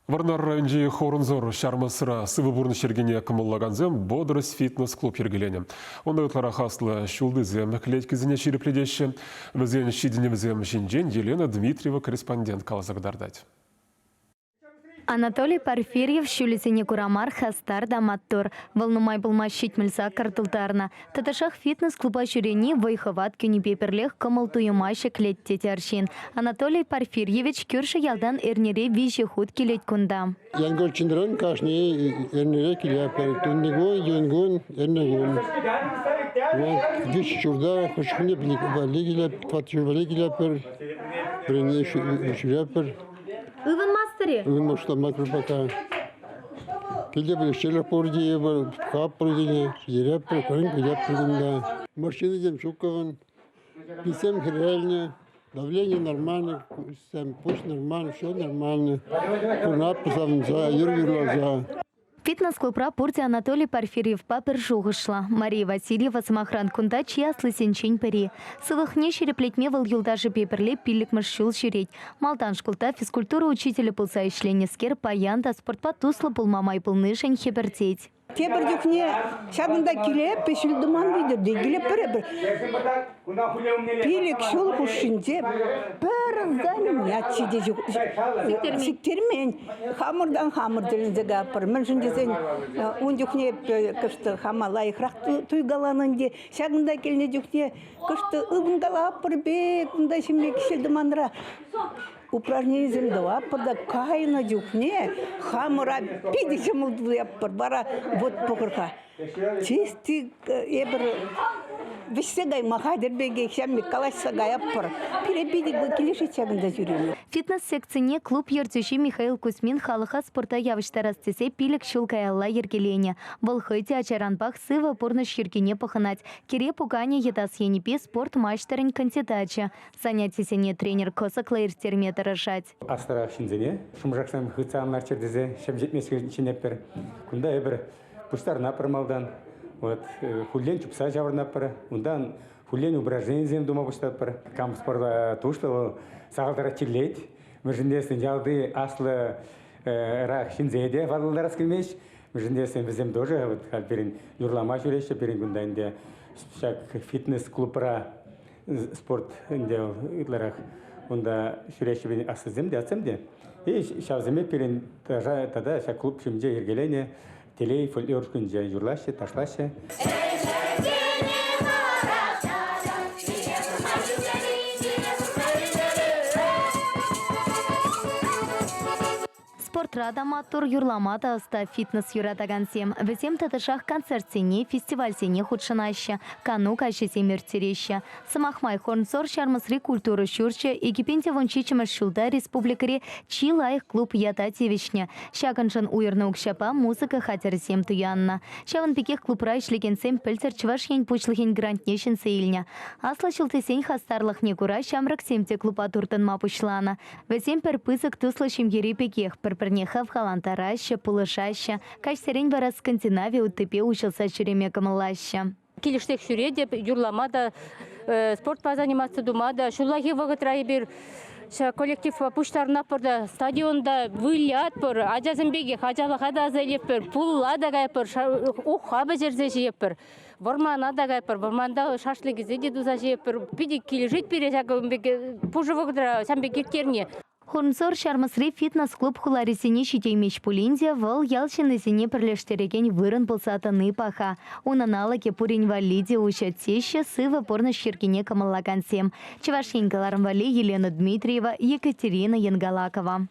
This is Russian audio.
Варнар районжи хорунзор шармасыра сывы бурны шергене кымыллаганзем бодрость фитнес-клуб ергелене. Онда ытлара хаслы шулдызем клетькізіне ширепледеші. Візен шидіне візем шинжен Елена Дмитриева корреспондент калазагдардать. Анатолий Порфирьев шулесене курамар хастар да маттор. Волнумай булма щитмельса картылтарна. Таташах фитнес-клуба жюрени вайхават кюни пеперлех камалтуюмаще клетте тершин. Анатолий Порфирьевич кюрши ялдан эрнере вижи худ келет кунда. Янгол чиндран кашни эрнере киляпер. Тундего янгон эрнегон. Вот виш чурда хошхуне блигиля патювали киляпер. Брене шуляпер. Иван мастери. Иван маштамак рубака. Киляпер щелер порди хап пордине. Еляпер корин киляпер гунда. Машины дем шукован. Писем реально. Давление нормально, пульс нормально, все нормально. Курнап за юр. Фитнес-клубра пурте Анатолий Порфирьев папер жугышла. Мария Васильева самохран кунда чья слысенчень пери. Сывых не шереплетме вал юлдажи пеперле пилик маршул шереть. Малтан шкулта физкультура учителя пылса и членескер паянда спортпа тусла пулмамай пылнышень хепертеть. Тебір жүхне шағында келеп, пешілдіман видерде келеп бір. Пелек шол құшынде бір ағзан ятшиде жүк. Сиктермен хамырдан хамырдылынды ғапыр. Мен жүндесен он жүхне күшті хамалай қырақ тұйгаланынде шағында келіне жүхне күшті ұғынғалапыр бек, ұнда шымбе кешілдіманыра. Упражнение землева, пода кайна дюхне, хамора пидище мулдуя бара вот покорка. Чисти эбер висегай махадер беге шамми калашса гаяппар. Перебиди бакилиши чагында жүрүлү. Фитнес-секцияне клуб ертүші Михаил Кузьмин халыха спорта явыштарастесе пилік шулкаялла ергелене. Волхыйте ачаранпах сыва порны ширкене паханать. Кире пугане едас енипе спорт майштерин кандидатча. Занятисене тренер Косакла иртермета рашать. Астара шинзене, шумжаксам хыцамлар чердезе, шемжетмеске чинеппер. Кунда эбер пустарна пырмалдан, вот хулен чупса жавырна пыр, ундан хулен упражнение зем дома пустат пыр. Кам спорта тушто сағалдара чиллет, мыжындесін жалды аслы рах шинзеде валылдарас келмеш, мыжындесін бізем тоже вот халперин юрлама жүреші перин кундайынде шак фитнес-клубра спорт инде итларах унда жүреші бен аслы земде атсамде. И шавземе перин тада шак клуб шимже ергелене телей фольор күнже юрлаще, ташлаще. Спортрада матур юрламата аста фитнес юратаган сем. Весем татышах концерт сене, фестиваль сене худшынаща, кану кайши семер тереща. Самахмай хорнсор шармасри культуры шурча, экипенте вончичимаш шулда республикари чилайх клуб ятатевишня. Шаканшан уйрна укшапа музыка хатер сем туянна. Шаван пикех клубра ишлеген сем пельцер чвашень пучлыхень грантнешин сейльня. Асла шултесень хастарлах некура шамрак семте клуба туртан мапучлана. Весем перпызык туслашим ери пикех пернеха в халантараща, пулышаща, кайсерень бара Скандинавия утыпе учился череме камалаща. Килиштек шуреде юрламада спорт по заниматься думада, шулахи вагатраи бир коллектив пуштарна порда стадионда вылят пор, аджазымбеге хажалахада залеппер, пуллада гайпер, ухаба жерзе жеппер. Вормана да гайпер, ворманда шашлык зеди дуза жеппер, пиди килижит пережагымбеге пужевагатра самбегертерне. Хорнсор шармасри фитнес-клуб хуларисене шитеймеш пулинде вал ялшинесене перлештереген вырын пылсатаны паха. Унаналаке пурень валиде учат теща сыва порно щиркине камаллагансем. Чевашенгаларм вали Елена Дмитриева, Екатерина Янгалакова.